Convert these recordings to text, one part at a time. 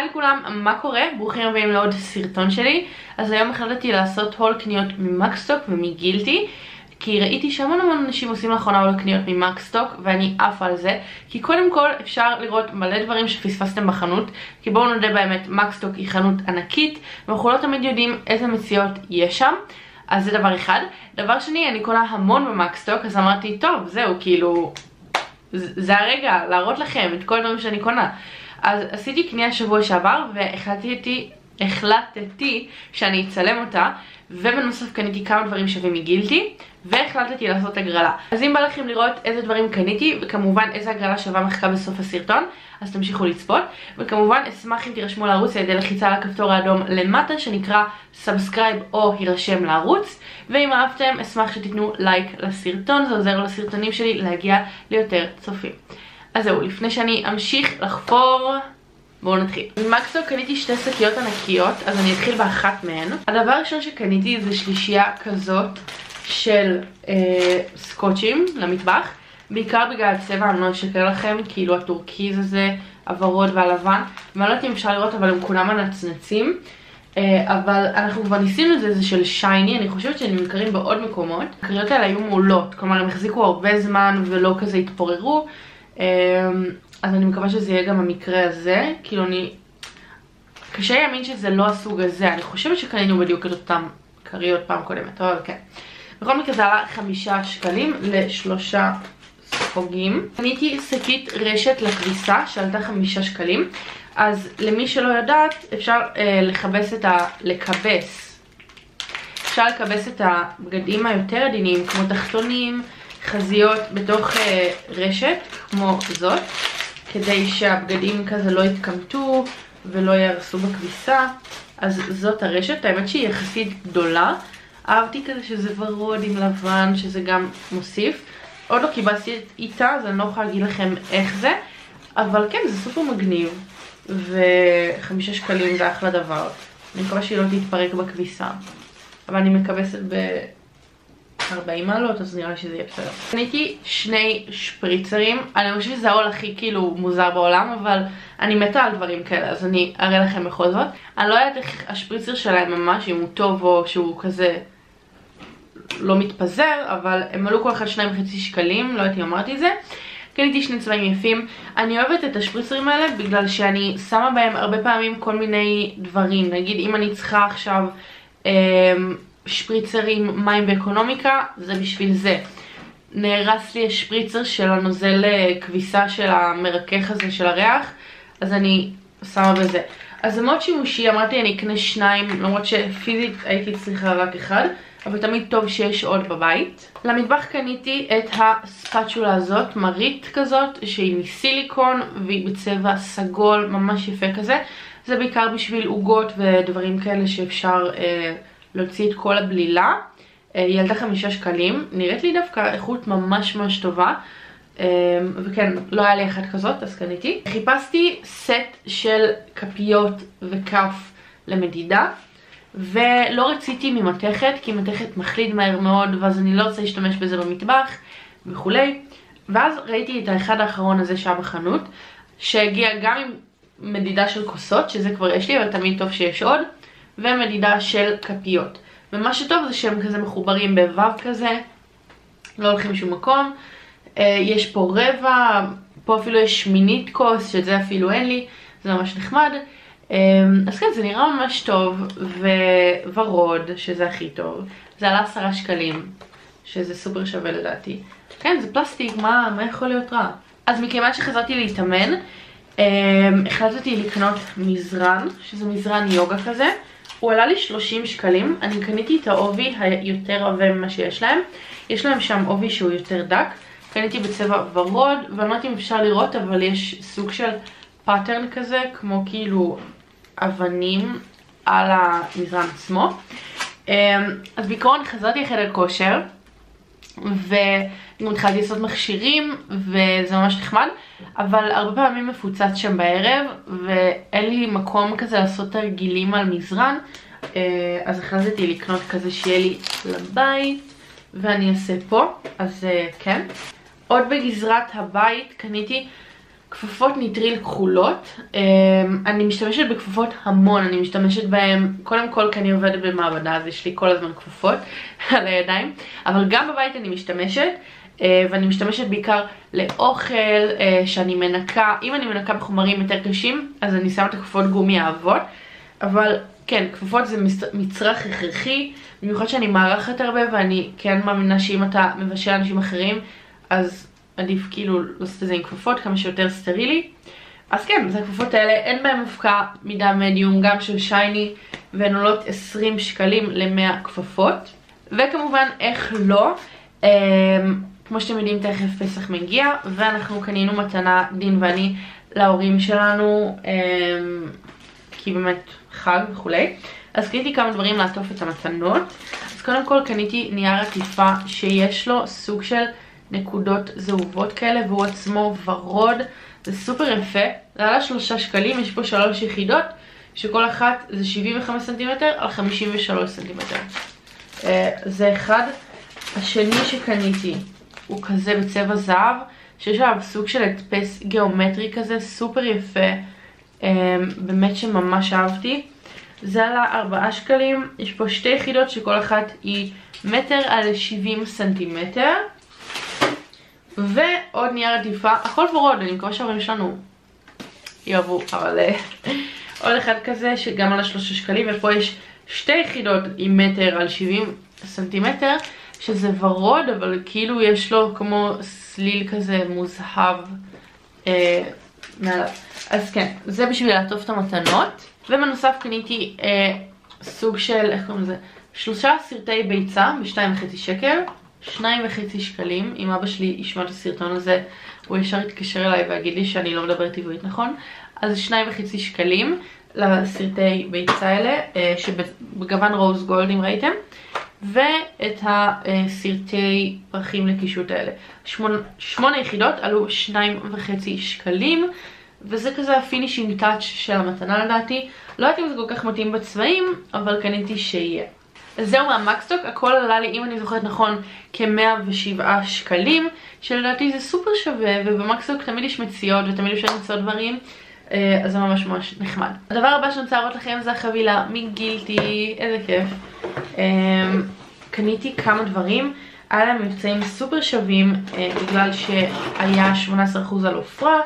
היי לכולם, מה קורה? ברוכים הבאים לעוד סרטון שלי. אז היום החלטתי לעשות הול קניות ממקסטוק ומגילטי, כי ראיתי שהמון אנשים עושים לאחרונה הול קניות ממקסטוק ואני עפה על זה, כי קודם כל אפשר לראות מלא דברים שפספסתם בחנות, כי בואו נודה באמת, מקסטוק היא חנות ענקית ואנחנו לא תמיד יודעים איזה מציאות יש שם. אז זה דבר אחד. דבר שני, אני קונה המון במקסטוק, אז אמרתי טוב זהו, כאילו זה הרגע להראות לכם את כל הדברים שאני קונה. אז עשיתי קנייה שבוע שעבר והחלטתי שאני אצלם אותה, ובנוסף קניתי כמה דברים שווים מגילטי והחלטתי לעשות הגרלה. אז אם בא לכם לראות איזה דברים קניתי וכמובן איזה הגרלה שווה מחכה בסוף הסרטון, אז תמשיכו לצפות, וכמובן אשמח אם תירשמו לערוץ על ידי לחיצה על הכפתור האדום למטה שנקרא סאבסקרייב או הירשם לערוץ, ואם אהבתם אשמח שתיתנו לייק לסרטון, זה עוזר לסרטונים שלי להגיע ליותר צופים. אז זהו, לפני שאני אמשיך לחפור, בואו נתחיל. ממקסטוק קניתי שתי שקיות ענקיות, אז אני אתחיל באחת מהן. הדבר הראשון שקניתי זה שלישייה כזאת של סקוטשים למטבח, בעיקר בגלל הצבע, אני לא אשקר לכם, כאילו הטורקיז הזה, הוורוד והלבן, ואני לא יודעת אם אפשר לראות, אבל הם כולם מנצנצים. אבל אנחנו כבר ניסינו את זה, זה של שייני, אני חושבת שהם נמכרים בעוד מקומות. הקריות האלה היו מעולות, כלומר הם החזיקו הרבה זמן ולא כזה התפוררו. אז אני מקווה שזה יהיה גם המקרה הזה, כאילו קשה להאמין שזה לא הסוג הזה, אני חושבת שקנינו בדיוק את אותם קריות פעם קודמת, אבל כן. בכל מקרה זה עלה 5 שקלים ל3 ספוגים. קניתי שקית רשת לכביסה שעלתה 5 שקלים, אז למי שלא יודעת אפשר לקבס את הבגדים היותר עדינים כמו תחתונים, חזיות בתוך רשת כמו זאת, כדי שהבגדים כזה לא יתקמטו ולא ירסו בכביסה. אז זאת הרשת, האמת שהיא יחסית גדולה, אהבתי כזה שזה ורוד עם לבן, שזה גם מוסיף. עוד לא קיבלתי איתה אז אני לא יכולה להגיד לכם איך זה, אבל כן זה סופר מגניב, ו5 שקלים זה אחלה דבר. אני מקווה שהיא לא תתפרק בכביסה, אבל אני מקבסת ב40 מעלות, אז נראה לי שזה יהיה בסדר. קניתי 2 שפריצרים, אני חושבת שזה העול הכי כאילו מוזר בעולם, אבל אני מתה על דברים כאלה, אז אני אראה לכם בכל זאת. אני לא יודעת איך השפריצר שלהם ממש, אם הוא טוב או שהוא כזה לא מתפזר, אבל הם עלו כל אחד 2.5 שקלים, לא יודעת אם אמרתי את זה. קניתי 2 צבעים יפים. אני אוהבת את השפריצרים האלה בגלל שאני שמה בהם הרבה פעמים כל מיני דברים, נגיד אם אני צריכה עכשיו שפריצרים מים באקונומיקה, זה בשביל זה. נהרס לי השפריצר של הנוזל כביסה של המרכך הזה של הריח, אז אני שמה בזה. אז זה מאוד שימושי, אמרתי אני אקנה 2, למרות שפיזית הייתי צריכה רק 1, אבל תמיד טוב שיש עוד בבית. למטבח קניתי את הספאצ'ולה הזאת, מרית כזאת, שהיא מסיליקון והיא בצבע סגול ממש יפה כזה. זה בעיקר בשביל עוגות ודברים כאלה שאפשר להוציא את כל הבלילה. היא עלתה 5 שקלים, נראית לי דווקא איכות ממש ממש טובה, וכן, לא היה לי אחת כזאת, אז קניתי. חיפשתי סט של כפיות וכף למדידה, ולא רציתי ממתכת, כי מתכת מחליד מהר מאוד, ואז אני לא רוצה להשתמש בזה במטבח וכולי. ואז ראיתי את האחד האחרון הזה שהיה בחנות, שהגיע גם עם מדידה של כוסות, שזה כבר יש לי, אבל תמיד טוב שיש עוד, ומדידה של כפיות. ומה שטוב זה שהם כזה מחוברים בוו כזה, לא הולכים שום מקום. יש פה רבע, פה אפילו יש שמינית כוס, שזה אפילו אין לי, זה ממש נחמד. אז כן, זה נראה ממש טוב, וורוד, שזה הכי טוב. זה עלה 10 שקלים, שזה סופר שווה לדעתי. כן, זה פלסטיק, מה יכול להיות רע? אז מכיוון שחזרתי להתאמן, החלטתי לקנות מזרן, שזה מזרן יוגה כזה. הוא עלה לי 30 שקלים, אני קניתי את העובי היותר עבה ממה שיש להם. יש להם שם עובי שהוא יותר דק, קניתי בצבע ורוד, ואני לא יודעת אם אפשר לראות, אבל יש סוג של פאטרן כזה, כמו כאילו אבנים על המזרן עצמו. אז בעיקרון חזרתי לחדר כושר, וגם התחלתי לעשות מכשירים, וזה ממש נחמד, אבל הרבה פעמים מפוצץ שם בערב, ואין לי מקום כזה לעשות תרגילים על מזרן, אז החלטתי לקנות כזה שיהיה לי לבית, ואני אעשה פה, אז כן. עוד בגזרת הבית קניתי כפפות ניטריל כחולות. אני משתמשת בכפפות המון, אני משתמשת בהן קודם כל כי אני עובדת במעבדה, אז יש לי כל הזמן כפפות על הידיים, אבל גם בבית אני משתמשת, ואני משתמשת בעיקר לאוכל שאני מנקה. אם אני מנקה בחומרים יותר קשים, אז אני שמה את הכפפות גומי האבות, אבל כן, כפפות זה מצרך הכרחי, במיוחד שאני מארחת הרבה, ואני כן מאמינה שאם אתה מבשל אנשים אחרים, אז עדיף כאילו לעשות את זה עם כפפות כמה שיותר סטרילי. אז כן, זה הכפפות האלה, אין בהן אבקה, מידה מדיום, גם של שייני, והן עולות 20 שקלים ל100 כפפות. וכמובן, איך לא, כמו שאתם יודעים, תכף פסח מגיע, ואנחנו קנינו מתנה, דין ואני, להורים שלנו, כי באמת חג וכולי. אז קניתי כמה דברים לעטוף את המתנות. אז קודם כל קניתי נייר עטיפה שיש לו סוג של נקודות זהובות כאלה, והוא עצמו ורוד, זה סופר יפה. זה עלה 3 שקלים, יש פה 3 יחידות, שכל אחת זה 75 סנטימטר על 53 סנטימטר. זה אחד. השני שקניתי הוא כזה בצבע זהב, שיש עליו סוג של הדפס גיאומטרי כזה, סופר יפה, באמת שממש אהבתי. זה עלה 4 שקלים, יש פה 2 יחידות שכל אחת היא 1 מטר על 70 סנטימטר. ועוד נייר עטיפה, הכל ורוד, אני מקווה שההורים שלנו יאהבו, אבל עוד אחד כזה שגם עלה 3 שקלים, ופה יש 2 יחידות עם 1 מטר על 70 סנטימטר, שזה ורוד, אבל כאילו יש לו כמו סליל כזה מוזהב מעליו. אז כן, זה בשביל לעטוף את המתנות. ובנוסף קניתי סוג של, איך קוראים לזה? 3 סרטי ביצה ב2.5 שקל, 2.5 שקלים. אם אבא שלי ישמע את הסרטון הזה, הוא ישר יתקשר אליי ויגיד לי שאני לא מדברת עברית נכון. אז 2.5 שקלים לסרטי ביצה האלה, שבגוון רוז גולד אם ראיתם. ואת הסרטי פרחים לקישוט האלה. 8 יחידות עלו 2.5 שקלים. וזה כזה הפינישינג טאץ' של המתנה לדעתי. לא יודעת אם זה כל כך מתאים בצבעים, אבל קניתי שיהיה. אז זהו מהמקסטוק, הכל עלה לי, אם אני זוכרת נכון, כ107 שקלים, שלדעתי זה סופר שווה, ובמקסטוק תמיד יש מציאות ותמיד אפשר למצוא דברים, אז זה ממש ממש נחמד. הדבר הבא שאני רוצה להראות לכם זה החבילה מגילטי, איזה כיף. קניתי כמה דברים, היה להם מבצעים סופר שווים, בגלל שהיה 18% על עופרה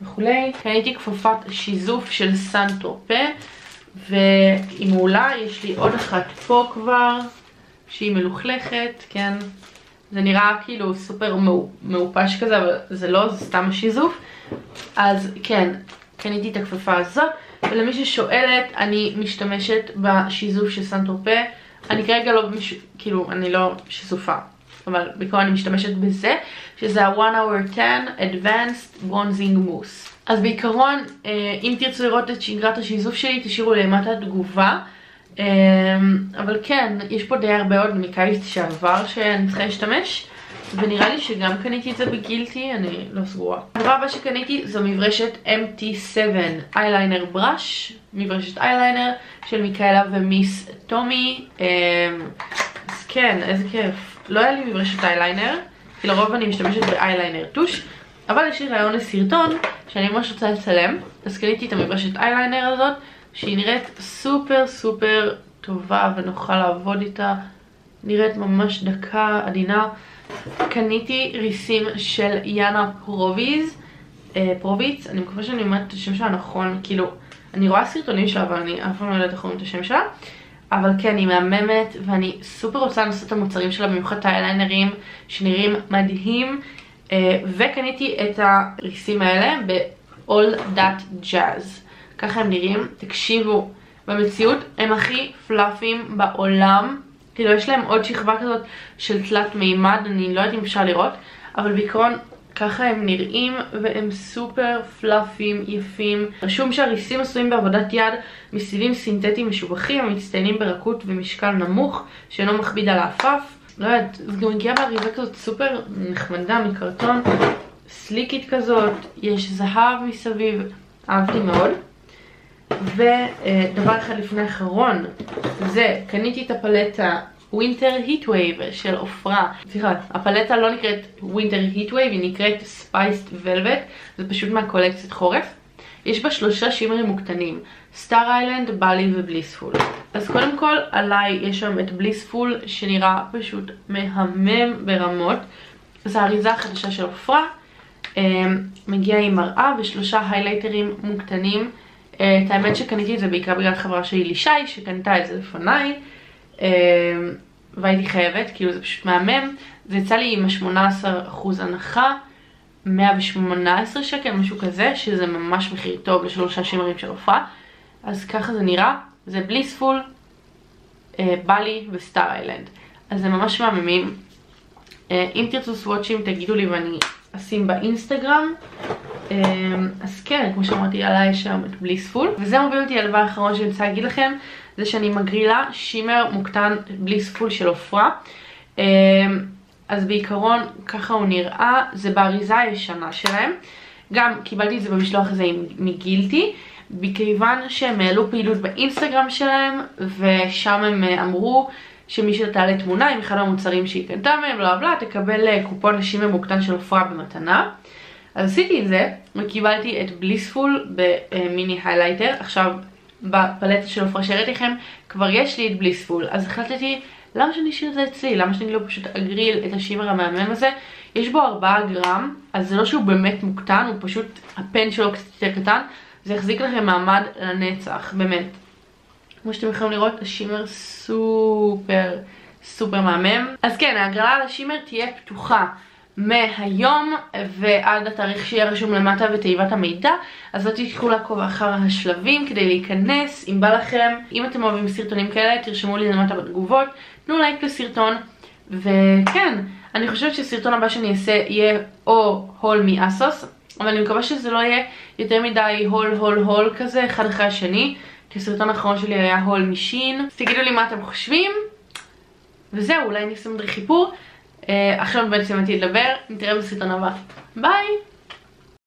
וכולי. קניתי כפפת שיזוף של סנטרופה, והיא מעולה. יש לי עוד אחת פה כבר, שהיא מלוכלכת, כן. זה נראה כאילו סופר מעופש כזה, אבל זה לא, זה סתם השיזוף. אז כן, קניתי את הכפפה הזאת, ולמי ששואלת, אני משתמשת בשיזוף של סנטרופה. אני כרגע לא, כאילו, אני לא שיזופה, אבל בעיקר אני משתמשת בזה, שזה ה-1 Hour 10 Advanced Bronzing Mousse. אז בעיקרון, אם תרצו לראות את שגרת השיזוף שלי, תשאירו למטה תגובה. אבל כן, יש פה די הרבה עוד מקיץ שעבר שאני צריכה להשתמש, ונראה לי שגם קניתי את זה בגילטי, אני לא סגורה. הדבר הבא שקניתי זו מברשת MT7 אייליינר בראש, מברשת אייליינר של מיקאלה ומיס טומי. אז כן, איזה כיף. לא היה לי מברשת אייליינר, כי לרוב אני משתמשת באייליינר טוש, אבל יש לי רעיון לסרטון שאני ממש רוצה לצלם, אז קניתי את המברשת אייליינר הזאת, שהיא נראית סופר סופר טובה ונוכל לעבוד איתה, נראית ממש דקה, עדינה. קניתי ריסים של יאנה פרוביץ, אני מקווה שאני אומרת את השם שלה נכון, כאילו, אני רואה סרטונים שלה, אבל אני אף פעם לא יודעת איך אומרים את השם שלה. אבל כן, היא מהממת, ואני סופר רוצה לנסות את המוצרים שלה, במיוחד את האייליינרים שנראים מדהים. וקניתי את הריסים האלה ב-All That Jazz. ככה הם נראים, תקשיבו, במציאות הם הכי פלאפים בעולם. כאילו יש להם עוד שכבה כזאת של תלת מימד, אני לא יודעת אם אפשר לראות, אבל בעיקרון ככה הם נראים, והם סופר פלאפים, יפים. רשום שהריסים עשויים בעבודת יד מסיבים סינתטיים משובחים, המצטיינים ברכות ומשקל נמוך, שאינו מכביד על האפף. לא יודעת, זה גם הגיע באריזה כזאת סופר נחמדה מקרטון, סליקית כזאת, יש זהב מסביב, אהבתי מאוד. ודבר אחד לפני האחרון, זה, קניתי את הפלטה ווינטר היטווייב של עופרה. סליחה, הפלטה לא נקראת ווינטר היטווייב, היא נקראת ספייסט ולווט, זה פשוט מהקולקציית חורף. יש בה 3 שימרים מוקטנים, סטאר איילנד, בלי ובליספול. אז קודם כל עליי יש שם את בליספול שנראה פשוט מהמם ברמות. זו האריזה החדשה של עופרה, מגיע עם מראה ו3 היילייטרים מוקטנים. את האמת שקניתי את זה בעיקר בגלל חברה שלי לישי שקנתה את זה לפניי, והייתי חייבת, כאילו זה פשוט מהמם. זה יצא לי עם 18% הנחה, 118 שקל, משהו כזה, שזה ממש מחיר טוב ל3 שימרים של עופרה. אז ככה זה נראה, זה בליספול, בלי וסטאר איילנד. אז זה ממש מהממים. אם תרצו סוואצ'ים תגידו לי ואני אשים באינסטגרם. אז כן, כמו שאמרתי, עליי יש שם את בליספול. וזה מוביל אותי לדבר האחרון שאני רוצה להגיד לכם, זה שאני מגרילה שימר מוקטן בליספול של עופרה. אז בעיקרון ככה הוא נראה, זה באריזה הישנה שלהם. גם קיבלתי את זה במשלוח הזה מגילטי, מכיוון שהם העלו פעילות באינסטגרם שלהם, ושם הם אמרו שמי שתעלה תמונה עם אחד המוצרים שהיא קנתה מהם, בלה בלה, תקבל קופון לשימר מוקטן של עופרה במתנה. אז עשיתי את זה, וקיבלתי את בליספול במיני היילייטר. עכשיו, בפלטה של עופרה שהראיתי לכם, כבר יש לי את בליספול, אז החלטתי, למה שאני אשאיר את זה אצלי? למה שאני לא פשוט אגריל את השימר המהמם הזה? יש בו 4 גרם, אז זה לא שהוא באמת מוקטן, הוא פשוט, הפן שלו קצת יותר קטן, זה יחזיק לכם מעמד לנצח, באמת. כמו שאתם יכולים לראות, השימר סופר מהמם. אז כן, ההגרלה על השימר תהיה פתוחה מהיום ועד התאריך שיהיה רשום למטה בתיבת המידע, אז לא תשכחו לעקוב אחר השלבים כדי להיכנס אם בא לכם. אם אתם אוהבים סרטונים כאלה, תרשמו לי למטה בתגובות, תנו לייק לסרטון. וכן, אני חושבת שהסרטון הבא שאני אעשה יהיה או הול מאסוס, אבל אני מקווה שזה לא יהיה יותר מדי הול כזה אחד אחרי השני, כי הסרטון האחרון שלי היה הול משין. אז תגידו לי מה אתם חושבים, וזהו, אולי נסיים דרך חיפור. עכשיו בעצם סיימתי לדבר, נתראה בסרטון הבא. ביי!